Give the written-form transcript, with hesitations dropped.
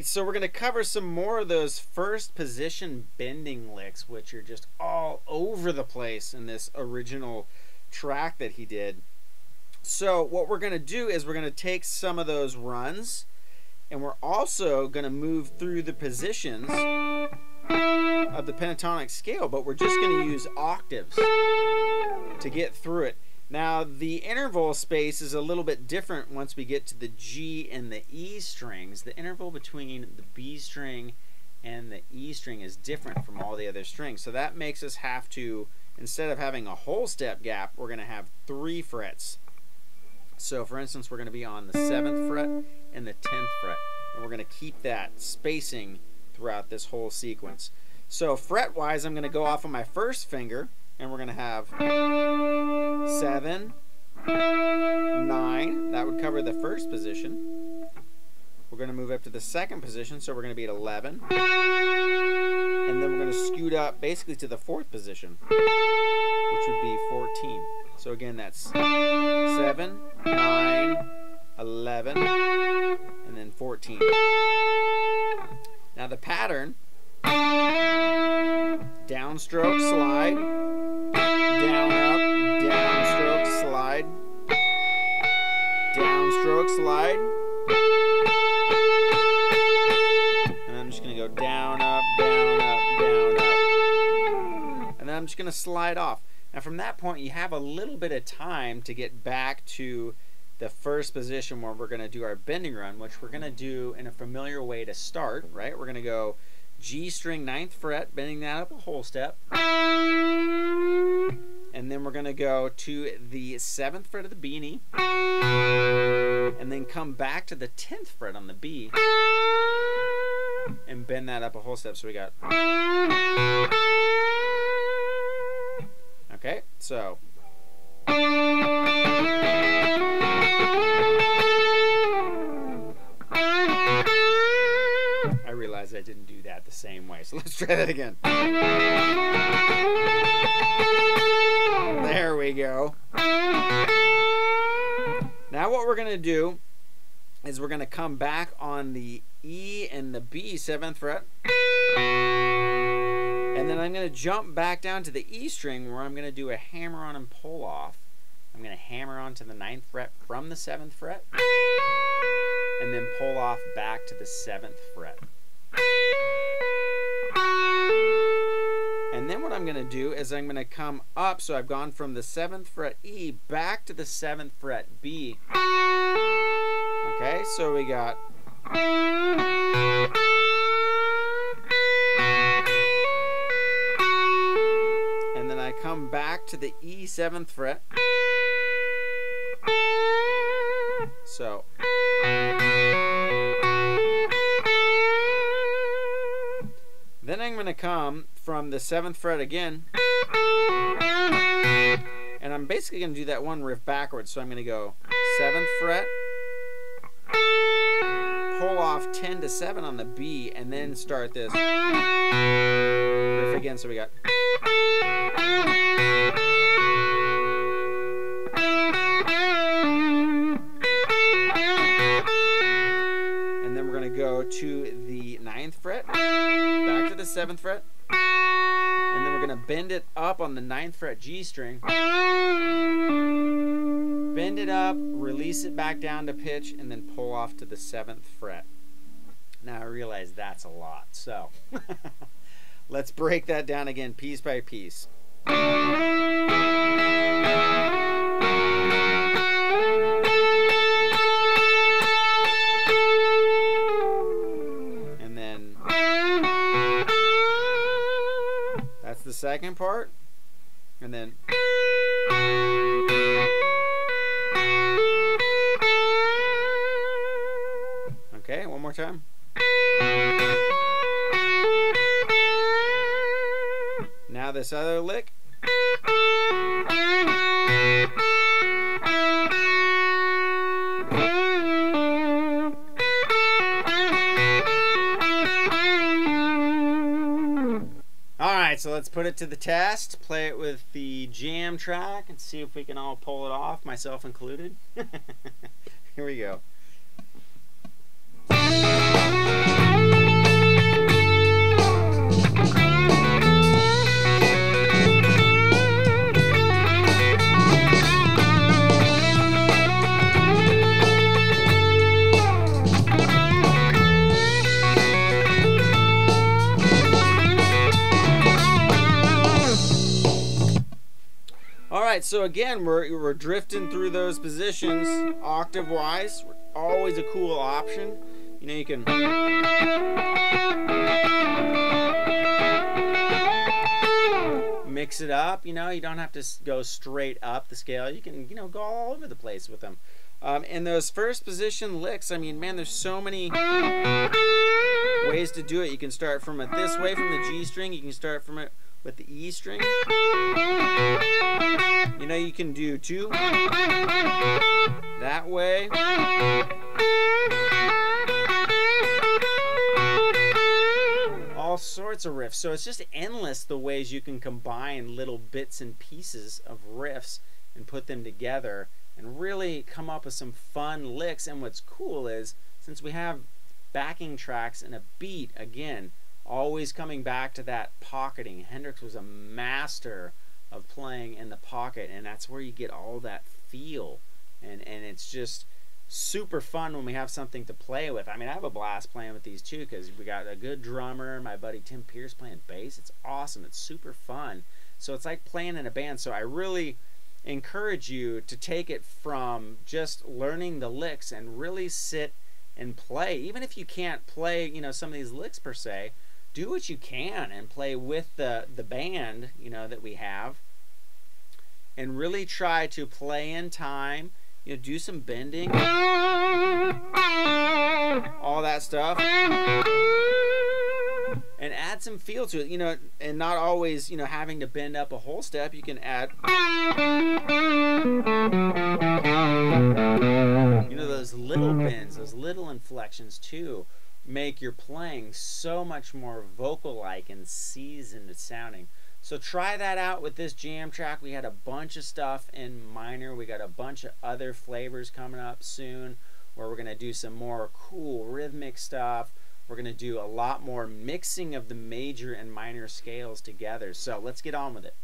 Alright, so we're going to cover some more of those first position bending licks, which are just all over the place in this original track that he did. So what we're going to do is we're going to take some of those runs, and we're also going to move through the positions of the pentatonic scale, but we're just going to use octaves to get through it. Now, the interval space is a little bit different once we get to the G and the E strings. The interval between the B string and the E string is different from all the other strings. So that makes us have to, instead of having a whole step gap, we're going to have 3 frets. So, for instance, we're going to be on the 7th fret and the 10th fret. And we're going to keep that spacing throughout this whole sequence. So, fret-wise, I'm going to go off on my first finger, and we're going to have 7, 9. That would cover the first position. We're going to move up to the second position, so we're going to be at 11. And then we're going to scoot up basically to the 4th position, which would be 14. So again, that's 7, 9, 11, and then 14. Now the pattern: downstroke, slide, down, up, downstroke, slide, downstroke, slide, and I'm just going to go down, up, down, up, down, up, and then I'm just going to slide off. Now from that point, you have a little bit of time to get back to the first position where we're going to do our bending run, which we're going to do in a familiar way to start, right? We're going to go G string 9th fret, bending that up a whole step. And then we're going to go to the 7th fret of the B and E. And then come back to the 10th fret on the B. And bend that up a whole step. So we got... Okay, so... I realized I didn't do that the same way, so let's try that again. There we go. Now what we're going to do is we're going to come back on the E and the B 7th fret. And then I'm going to jump back down to the E string where I'm going to do a hammer on and pull off. I'm going to hammer onto the 9th fret from the 7th fret. And then pull off back to the 7th fret. And then what I'm going to do is I'm going to come up, so I've gone from the 7th fret E back to the 7th fret B. Okay, so we got... And then I come back to the E 7th fret. So... Then I'm going to come from the 7th fret again, and I'm basically going to do that one riff backwards. So I'm going to go 7th fret, pull off 10 to 7 on the B, and then start this riff again. So we got... And then we're going to go to the 9th fret, back to the 7th fret, and then we're going to bend it up on the 9th fret G string, bend it up, release it back down to pitch, and then pull off to the 7th fret. Now I realize that's a lot, so let's break that down again piece by piece. The second part, and then okay, one more time. Now this other lick. Alright, so let's put it to the test, play it with the jam track, and see if we can all pull it off, myself included. Here we go. All right, so again, we're drifting through those positions octave wise. Always a cool option. You know, you can mix it up. You know, you don't have to go straight up the scale. You can, you know, go all over the place with them. And those first position licks, I mean, man, there's so many ways to do it. You can start from it this way, from the G string. You can start from it with the E string. You know, you can do two that way. All sorts of riffs. So it's just endless the ways you can combine little bits and pieces of riffs and put them together and really come up with some fun licks. And what's cool is, since we have backing tracks and a beat, again, always coming back to that pocketing. Hendrix was a master of playing in the pocket, and that's where you get all that feel. And it's just super fun when we have something to play with. I mean, I have a blast playing with these too, because we got a good drummer, my buddy Tim Pierce playing bass. It's awesome. It's super fun. So it's like playing in a band. So I really encourage you to take it from just learning the licks and really sit and play. Even if you can't play, you know, some of these licks per se, do what you can and play with the band, you know, that we have, and really try to play in time. You know, do some bending, all that stuff, and add some feel to it, you know, and not always, you know, having to bend up a whole step. You can add, you know, those little bends, those little inflections too, make your playing so much more vocal-like and seasoned sounding. So try that out with this jam track. We had a bunch of stuff in minor. We got a bunch of other flavors coming up soon, where we're going to do some more cool rhythmic stuff. We're going to do a lot more mixing of the major and minor scales together. So let's get on with it.